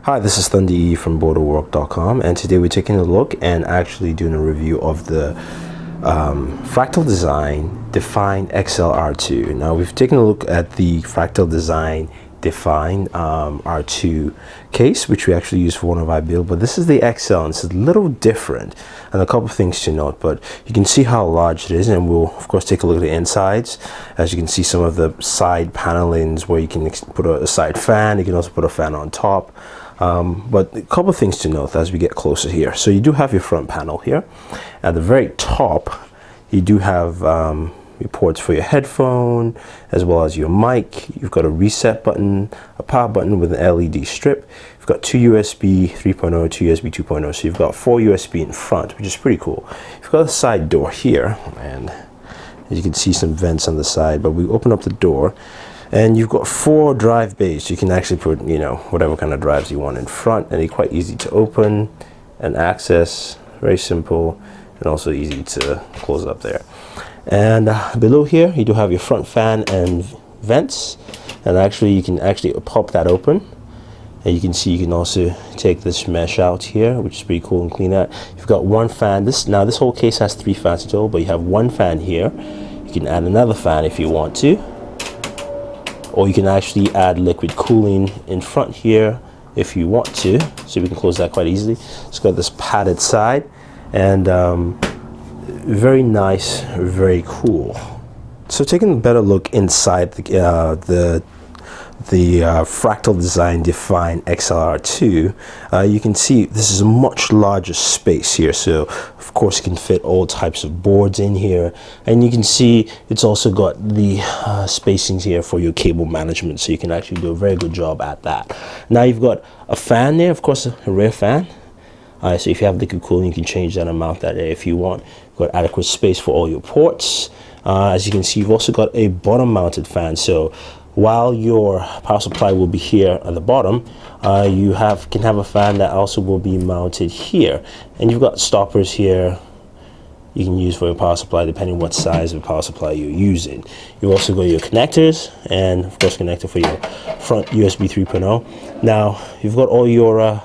Hi, this is Thundy from Booredatwork.com, and today we're taking a look and actually doing a review of the Fractal Design Define XL-R2. Now we've taken a look at the Fractal Design Define R2 case, which we actually use for one of our builds, but this is the XL and it's a little different, and a couple of things to note. But you can see how large it is, and we'll of course take a look at the insides. As you can see, some of the side panelings where you can put a side fan. You can also put a fan on top. But a couple of things to note as we get closer here. So you do have your front panel here. At the very top, you do have your ports for your headphone, as well as your mic. You've got a reset button, a power button with an LED strip. You've got two USB 3.0, two USB 2.0. So you've got 4 USB in front, which is pretty cool. You've got a side door here, and as you can see, some vents on the side, but we open up the door. And you've got 4 drive bays. You can actually put, whatever kind of drives you want in front, and they're quite easy to open and access. Very simple, and also easy to close up there. And below here, you do have your front fan and vents. And actually, you can actually pop that open. And you can see you can also take this mesh out here, which is pretty cool, and clean that. You've got one fan. This whole case has 3 fans total, but you have one fan here. You can add another fan if you want to. Or you can actually add liquid cooling in front here if you want to. So we can close that quite easily. It's got this padded side, and very nice, very cool. So taking a better look inside the Fractal Design Define XL-R2, you can see this is a much larger space here. So of course you can fit all types of boards in here, and you can see it's also got the spacings here for your cable management, so you can actually do a very good job at that. Now you've got a fan there, of course, a rear fan. So if you have liquid cooling, you can change that and mount that there if you want. You've got adequate space for all your ports. As you can see, you've also got a bottom mounted fan. So while your power supply will be here at the bottom, you can have a fan that also will be mounted here. And you've got stoppers here you can use for your power supply depending what size of power supply you're using. You also got your connectors, and of course connector for your front USB 3.0. Now you've got all your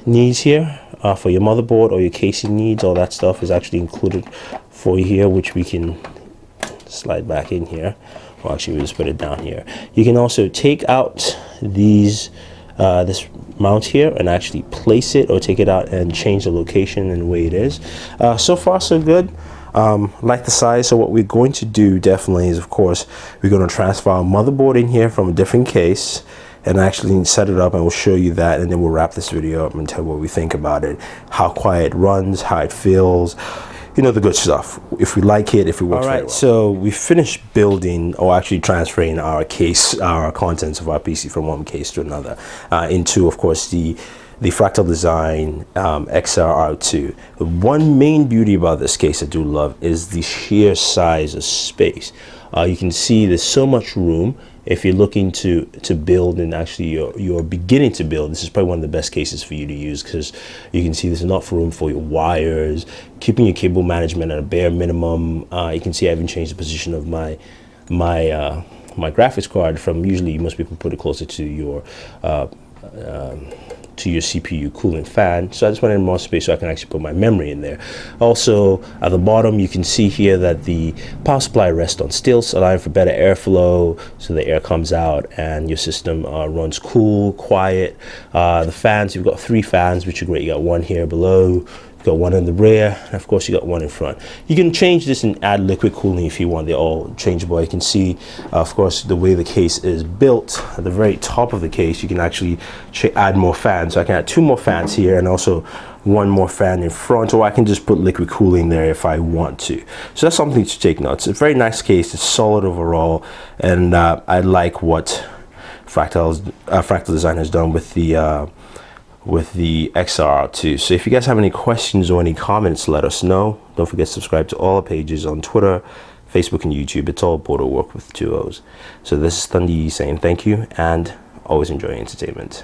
needs here for your motherboard or your casing needs. All that stuff is actually included for you here, which we can slide back in here. Well, actually, we'll just put it down here. You can also take out these this mount here and actually place it, or take it out and change the location and the way it is. So far so good. Like the size. So what we're going to do definitely is, of course, we're going to transfer our motherboard in here from a different case and actually set it up, and we'll show you that, and then we'll wrap this video up and tell what we think about it, how quiet it runs, how it feels, the good stuff, if we like it, if it works. All right, well. So we finished building, or actually transferring our contents of our PC from one case to another, into, of course, the Fractal Design XL-R2. The one main beauty about this case I do love is the sheer size of space. You can see there's so much room. If you're looking to build, and actually you're beginning to build, this is probably one of the best cases for you to use, because you can see there's enough room for your wires, keeping your cable management at a bare minimum. You can see I even changed the position of my graphics card from, usually most people put it closer to your CPU cooling fan. So I just wanted more space so I can actually put my memory in there. Also at the bottom, you can see here that the power supply rests on stilts, allowing for better airflow, so the air comes out and your system runs cool, quiet. The fans, you've got 3 fans, which are great. You got one here below, got one in the rear, and of course you got one in front. You can change this and add liquid cooling if you want. They're all changeable. You can see, of course, the way the case is built. At the very top of the case, you can actually add more fans. So I can add 2 more fans here, and also 1 more fan in front, or I can just put liquid cooling there if I want to. So that's something to take note. It's a very nice case. It's solid overall, and I like what Fractal Design has done with the XL-R2. So if you guys have any questions or any comments, let us know. Don't forget to subscribe to all our pages on Twitter, Facebook, and YouTube. It's all Booredatwork with 2 O's. So this is Thundy saying thank you, and always enjoy entertainment.